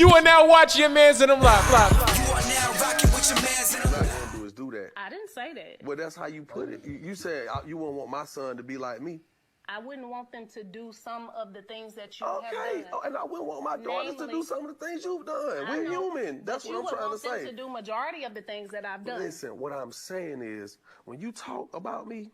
You are now watching your mans in them live. You are now rocking with your mans in them. What I'm not gonna do is do that. I didn't say that. Well, that's how you put it. You said you wouldn't want my son to be like me. I wouldn't want them to do some of the things that you Okay, have done. and I wouldn't want my daughters to do some of the things you've done. I We're know, human. That's but what I'm trying to you would want say. them to do majority of the things that I've done. Listen, what I'm saying is, when you talk about me,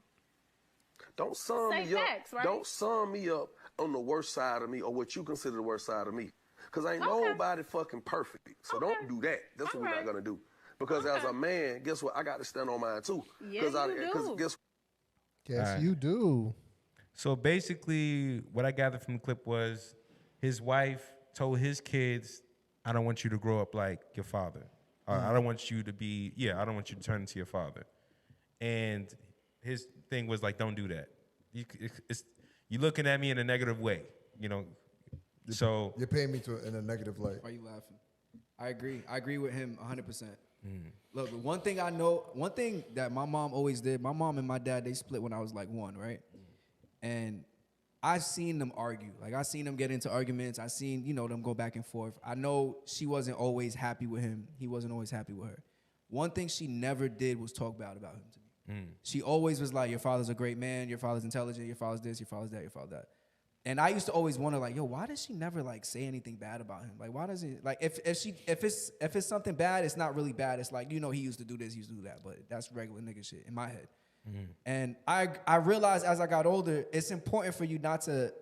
don't sum Say me up. facts, right? Don't sum me up on the worst side of me or what you consider the worst side of me. Because ain't Okay. nobody fucking perfect. So Okay. don't do that. That's what we're not Alright. going to do. Because as a man, guess what? I got to stand on mine too. Yeah, you do. Guess Yes, Alright. you do. So basically, what I gathered from the clip was his wife told his kids, I don't want you to grow up like your father. I don't want you to be, I don't want you to turn into your father. And his thing was like, don't do that. You're looking at me in a negative way, you know. So You're paying me in a negative light. Why are you laughing? I agree. I agree with him 100%. Look, one thing I know, one thing that my mom always did, my mom and my dad, they split when I was like 1, right? And I seen them argue. Like, I seen them get into arguments. I seen, them go back and forth. I know she wasn't always happy with him. He wasn't always happy with her. One thing she never did was talk bad about him to me. She always was like, your father's a great man, your father's intelligent, your father's this, your father's that, your father's that. And I used to always wonder, like, yo, why does she never like say anything bad about him? Like, why does it like if it's something bad, it's not really bad. It's like, he used to do this, he used to do that, but that's regular nigga shit in my head. And I realized as I got older, it's important for you not to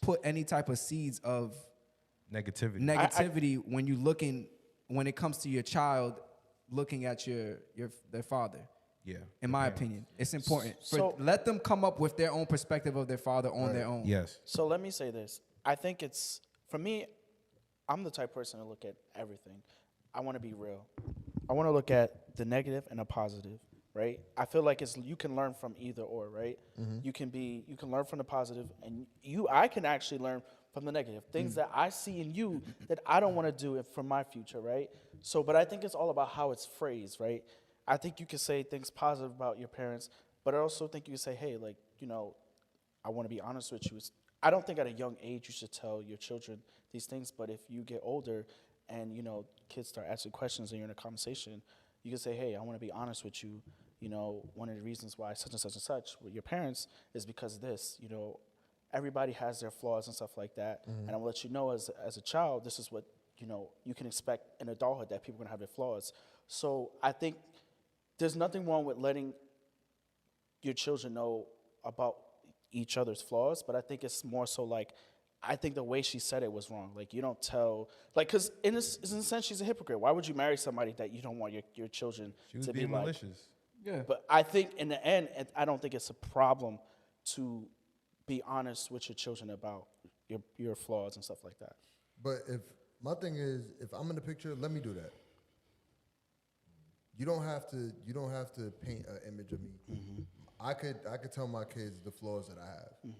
put any type of seeds of negativity. when it comes to your child looking at their father. Yeah. In my opinion, it's important. So- Let them come up with their own perspective of their father on their own. Yes. So let me say this. I think it's, for me, I'm the type of person to look at everything. I want to be real. I want to look at the negative and the positive, right? I feel like you can learn from either or, right? You can learn from the positive, and I can actually learn from the negative. Things that I see in you that I don't want to do for my future, right? So, but I think it's all about how it's phrased, right? I think you can say things positive about your parents, but I also think you can say, hey, like, I want to be honest with you. I don't think at a young age you should tell your children these things, but if you get older and, kids start asking questions and you're in a conversation, you can say, hey, I want to be honest with you. One of the reasons why such and such and such with your parents is because of this. Everybody has their flaws and stuff like that. And I'll let you know as a child, this is what, you can expect in adulthood, that people are going to have their flaws. So I think there's nothing wrong with letting your children know about each other's flaws, but I think it's more so like, I think the way she said it was wrong. Like, you don't tell, like, because in a sense, she's a hypocrite. Why would you marry somebody that you don't want your children She was to be being like? malicious. Yeah. But I think in the end, I don't think it's a problem to be honest with your children about your flaws and stuff like that. But my thing is, if I'm in the picture, let me do that. You don't have to paint an image of me. I could tell my kids the flaws that I have.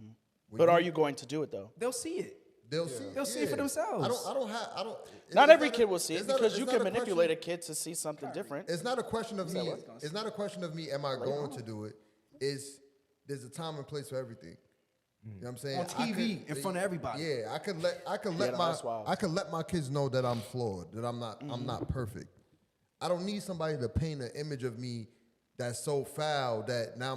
But are you going to do it though? They'll see it. They'll see. They'll see it for themselves. I don't. Not every kid will see it's it not because you it's can not a manipulate a question- kid to see something different. It's not a question of me. It's not a question of me. Am I going to do it? There's a time and place for everything. You know what I'm saying? On TV, in front of everybody. Yeah, I could let that's wild. I could let my kids know that I'm flawed, that I'm not perfect. I don't need somebody to paint an image of me that's so foul that now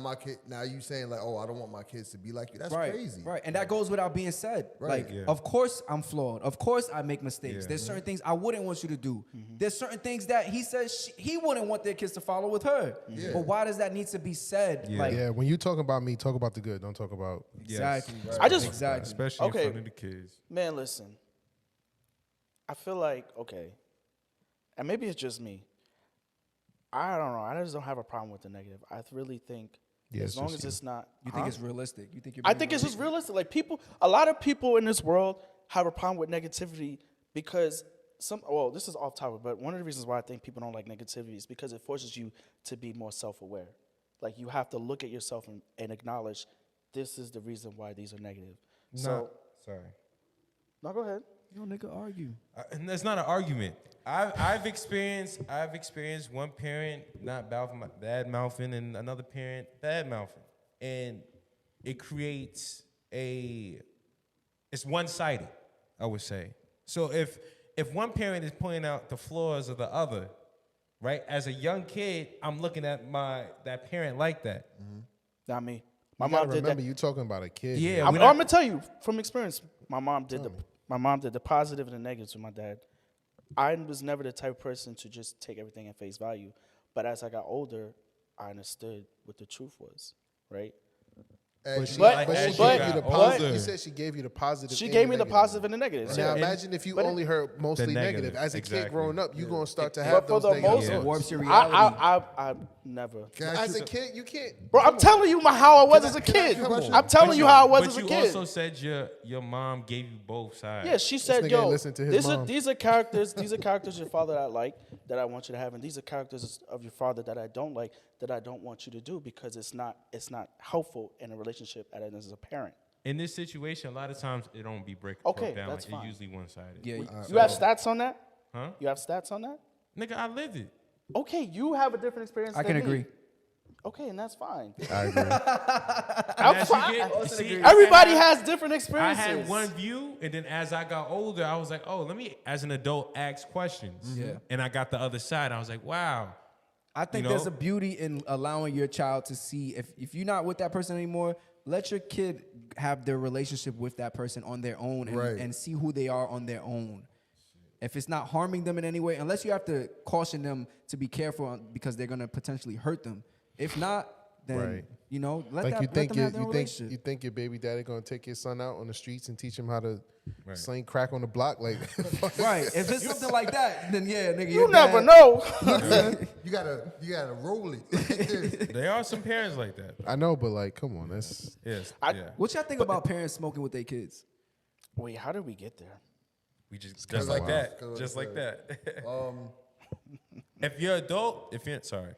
you saying like, oh, I don't want my kids to be like you. That's crazy. Right, and that goes without being said. Right. Like, of course I'm flawed. Of course I make mistakes. Yeah. There's certain things I wouldn't want you to do. There's certain things that he says he wouldn't want their kids to follow with her. Yeah. But why does that need to be said? Yeah. Like, Yeah, when you talk about me, talk about the good. Don't talk about. exactly. Yes. I just- exactly. Especially Okay. in front of the kids. Man, listen. I feel like, okay, and maybe it's just me. I don't know. I just don't have a problem with the negative. I really think as long as it's not. You think it's realistic? You think you're I being think it's just realistic. Like a lot of people in this world have a problem with negativity because this is off topic, but one of the reasons why I think people don't like negativity is because it forces you to be more self-aware. Like, you have to look at yourself and acknowledge this is the reason why these are negative. Sorry. No, go ahead. Yo, nigga, argue. And that's not an argument. I've experienced one parent not bad mouthing and another parent bad mouthing, and it creates it's one sided, I would say. So if if one parent is pointing out the flaws of the other, right? As a young kid, I'm looking at that parent like that. Not me. My You gotta mom did that. remember, you talking about a kid. Yeah, I'm we gonna tell you from experience. My mom did the positive and the negatives with my dad. I was never the type of person to just take everything at face value. But as I got older, I understood what the truth was, right? And She, she- But- but she but- gave you the but- positive. You said she gave you the positive. She and gave the me the negative. positive and the negatives. Now Yeah. imagine if you but only heard mostly the negative. negative, As a kid exactly. growing up, you're gonna start to have But for those the negative most, Yeah. It warps your reality. I never. Can I ask As you- a kid, you can't. Bro, I'm telling you how I was as a can I kid. ask you a question? I'm telling you how I was as a But you kid. also said your mom gave you both sides. Yeah, she said, nigga "Yo, ain't listen to his mom. these are characters. These are characters your father that I like, that I want you to have, and these are characters of your father that I don't like, that I don't want you to do because it's not helpful in a relationship as a parent." In this situation, a lot of times it don't be broke Okay, down. that's It's fine. usually one-sided. Yeah, You have stats on that? Huh? You have stats on that? Nigga, I lived it. Okay, you have a different experience. I than can me. agree. Okay, and that's fine. I agree. I'm As you fine. get- see, Everybody I has different I experiences. had one view, and then as I got older, I was like, oh, let me, as an adult, ask questions. Yeah. And I got the other side. I was like, wow. I think You there's know? a beauty in allowing your child to see if you're not with that person anymore, let your kid have their relationship with that person on their own Right. and see who they are on their own. If it's not harming them in any way, unless you have to caution them to be careful because they're gonna potentially hurt them. If not, then Right. let Like them have their own relationship. you think your baby daddy gonna take your son out on the streets and teach him how to sling crack on the block? Like, Right. If it's something like that, then yeah, nigga. You your never dad- know. You gotta roll it. Like this. There are some parents like that. I know, but like, come on, that's Yes. I- yeah. What y'all think about parents smoking with their kids? Wait, how did we get there? We just Cause like of- that. cause of Just like the- that. If you're adult, sorry.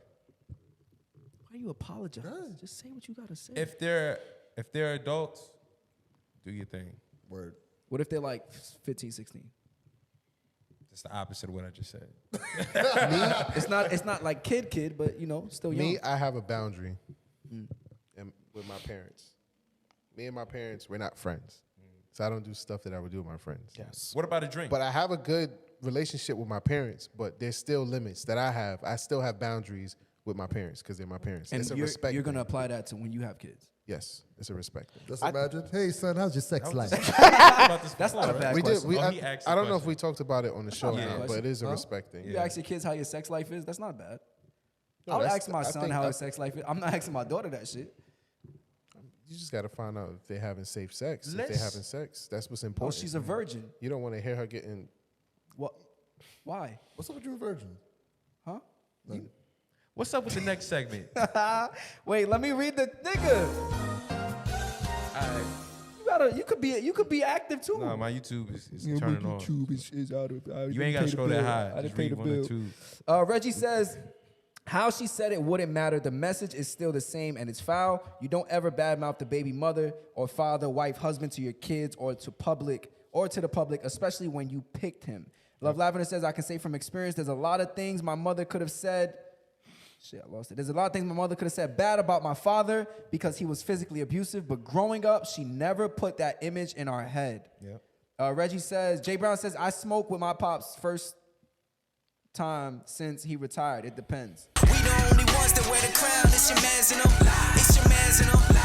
Why do you apologize? Just say what you gotta say. If they're adults, do your thing. Word. What if they're like 15, 16? It's the opposite of what I just said. It's not like kid, but still young. me. I have a boundary and with my parents. Me and my parents, we're not friends, so I don't do stuff that I would do with my friends. Yes. What about a drink? But I have a good relationship with my parents, but there's still limits that I have. I still have boundaries with my parents because they're my parents. And It's a you're respect. gonna thing. apply that to when you have kids. Yes, it's a respect. thing. Just imagine. Hey son, how's your sex life? That's not a bad We question. did. Oh, he asked the I don't know if question. we talked about it on the show, not a bad now, but question. it is a Huh? respect thing. You ask your kids how your sex life is. That's not bad. No, I would that's- ask my I son think how that- his sex life is. I'm not asking my daughter that shit. You just got to find out if they're having safe sex. If Let's- they're having sex, that's what's Oh, important. she's a virgin. You don't want to hear her getting. What? Why? What's up with you, a virgin? Huh? What's up with the next segment? Wait, let me read the nigga. You could be active too. No, my YouTube is turning off. is out of. You ain't gotta scroll that high. I Just didn't pay read the one or bill. two. Reggie says, how she said it wouldn't matter. The message is still the same and it's foul. You don't ever badmouth the baby mother or father, wife, husband to your kids or to the public, especially when you picked him. Love Lavender says, I can say from experience, there's a lot of things my mother could have said. Shit, I lost it. There's a lot of things my mother could have said bad about my father because he was physically abusive, but growing up, she never put that image in our head. Yep. Reggie says, Jay Brown says, I smoked with my pops first time since he retired. It depends. We the only ones that wear the crown. It's your mans in them. It's your mans in them.